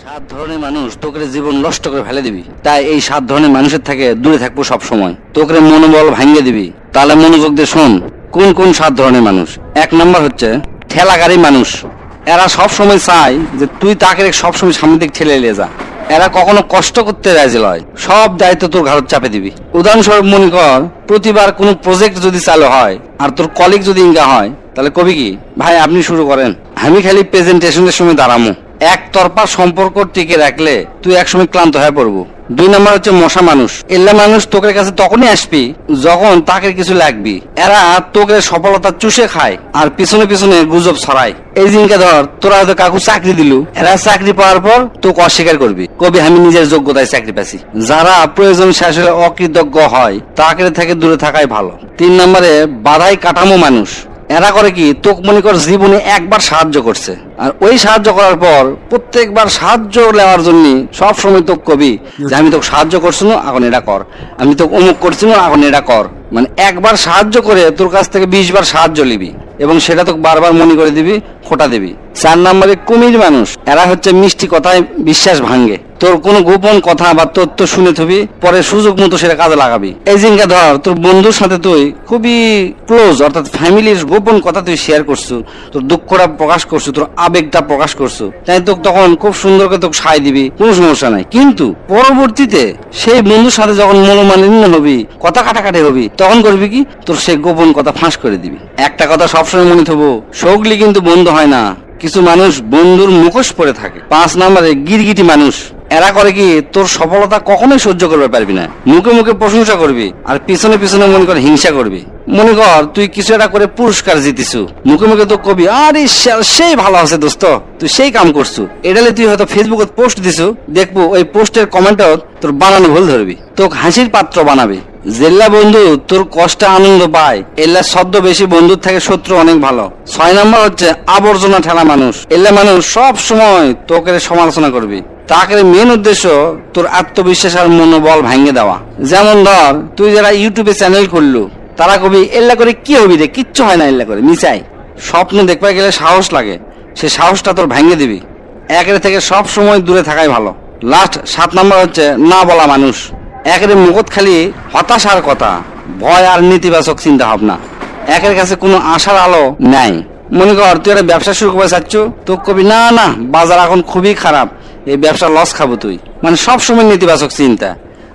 সাত ধরনের মানুষ তোকে জীবন নষ্ট করে ফেলে দিবি, তাই এই সাত ধরনের মানুষের থেকে দূরে থাকবো সব সময়। তোকে মনোবল ভাঙিয়ে দিবি। তাহলে মনোযোগ দিয়ে শোন কোন কোন সাত ধরনের মানুষ। এক নম্বর হচ্ছে ঠেলাগাড়ি মানুষ। এরা সব সময় চায় যে তুই তাকে সবসময় সামনে দিকে ঠেলে নিয়ে যা। এরা কখনো কষ্ট করতে রাজি লয়, সব দায়িত্ব তোর ঘাড়ে চাপে দিবি। উদাহরণস্বরূপ মনে কর, প্রতিবার কোনো প্রজেক্ট যদি চালু হয় আর তোর কলিগ যদি ইনকা হয়, তাহলে কবি কি ভাই আপনি শুরু করেন, আমি খালি প্রেজেন্টেশনের সময় দাঁড়ামো। একতরফা সম্পর্ক টিকে রাখলে তুই একসময় ক্লান্ত হয়ে পড়বো। দুই নম্বর হচ্ছে মশা মানুষ। এল্লা মানুষ তোকের কাছে তখনই আসবি যখন তাকে কিছু লাগবি। এরা তোকে সফলতা চুষে খায় আর পিছনে পিছনে গুজব ছড়ায়। এই দিনকে ধর তোরা হয়তো কাকু চাকরি দিলু, এরা চাকরি পাওয়ার পর তোকে অস্বীকার করবি, কবি আমি নিজের যোগ্যতায় চাকরি পাচ্ছি। যারা প্রয়োজন শেষ হলে অকৃতজ্ঞ হয়, তাকে থেকে দূরে থাকাই ভালো। তিন নম্বরে বাধাই কাঠামো মানুষ। এরা করে কি, তোকে মনে কর জীবনে একবার সাহায্য করছে, আর ওই সাহায্য করার পর প্রত্যেকবার সাহায্য নেওয়ার জন্য সব সময় তোকে কবি যে আমি তোকে সাহায্য করছি না, এখন এটা কর, আমি তোকে অমুক করছি না, এখন এটা কর। মানে একবার সাহায্য করে তোর কাছ থেকে 20 বার সাহায্য নিবি এবং সেটা তোকে বারবার মনে করে দিবি, খোটা দিবি। 4 নম্বরে কুমির মানুষ। এরা হচ্ছে মিষ্টি কথায় বিশ্বাস ভাঙ্গে। তোর কোনো গোপন কথা বা তথ্য শুনে থবি, পরে সুযোগ মতো সেটা কাজে লাগাবি। এই জিনকা ধর তোর বন্ধুর সাথে তুই খুবই ক্লোজ, অর্থাৎ ফ্যামিলির গোপন কথা তুই শেয়ার করছু, তোর দুঃখটা প্রকাশ করছু, তোর আবেগটা প্রকাশ করছু, তাই তোকে তখন খুব সুন্দর করে তোকে সায় দিবি, কোনো সমস্যা নাই। কিন্তু পরবর্তীতে সেই বন্ধুর সাথে যখন মনোমালিন্য হবি, কথা কাটাকাটি হবি, তখন করবি কি, তোর সেই গোপন কথা ফাঁস করে দিবি। একটা কথা সবসময় মনে থবো, সগলি কিন্তু বন্ধু হয় না, কিছু মানুষ বন্ধুর মুখোশ পরে থাকে। 5 নম্বরে গিরগিটি মানুষ। এরা করে কি, তোর সফলতা কখনোই সহ্য করতে পারবি না, মুখে মুখে প্রশংসা করবি আর পিছনে পিছনে মনে কর হিংসা করবি। মনে কর তুই কিছু একটা করে পুরস্কার জিতিছু, মুখে মুখে তো কবি আরে সেই ভালো আছে দোস্ত, তুই সেই কাম করছু। এটালে তুই হয়তো ফেসবুকে পোস্ট দিছু, দেখবো ওই পোস্টের কমেন্টও তোর বানানো ভুল ধরবি, তোকে হাসির পাত্র বানাবে। জেল্লা বন্ধু তোর কষ্টে আনন্দ পায়, এল্লা শব্দ বেশি বন্ধুর থেকে শত্রু অনেক ভালো। 6 নম্বর হচ্ছে আবর্জনা ঠেলা মানুষ। এল্লা মানুষ সব সময় তোকে সমালোচনা করবি, তাকে মেন উদ্দেশ্য তোর আত্মবিশ্বাস আর মনোবল ভাঙিয়ে দেওয়া। যেমন ধর তুই যারা ইউটিউবে চ্যানেল করলু, তারা কবি এল্লা করে কি হবি রে, কিচ্ছু হয় না, এল্লা করে মিচাই। স্বপ্ন দেখতে গেলে সাহস লাগে, সে সাহসটা তোর ভাঙিয়ে দিবি। একের থেকে সব সময় দূরে থাকাই ভালো। লাস্ট 7 নম্বর হচ্ছে না বলা মানুষ। একের মুখত খালি হতাশার কথা, ভয় আর নেতিবাচক চিন্তা ভাবনা। একের কাছে কোনো আশার আলো নাই। মনে কর তুই একটা ব্যবসা শুরু করে চাচ্ছ, তো কবি না না বাজার এখন খুবই খারাপ, এই ব্যবসা লস খাবো তুই। মানে সবসময় নেতিবাচক চিন্তা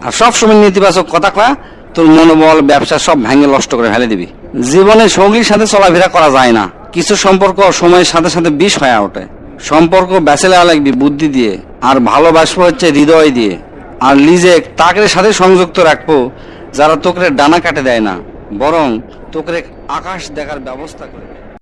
আর সবসময় নেতিবাচক কথা কয়া তোর মনোবল ব্যবসা সব ভেঙে নষ্ট করে ফেলে দিবি। জীবনে সঙ্গীর সাথে চলাফেরা করা যায় না, কিছু সম্পর্ক সময়ের সাথে সাথে বিষ হয়ে ওঠে। সম্পর্ক বেছে নেওয়া লাগবি বুদ্ধি দিয়ে, আর ভালোবাসবো হচ্ছে হৃদয় দিয়ে। আর নিজে তাকে সাথে সংযুক্ত রাখবো যারা তোকে ডানা কাটে দেয় না, বরং তোকে আকাশ দেখার ব্যবস্থা করে।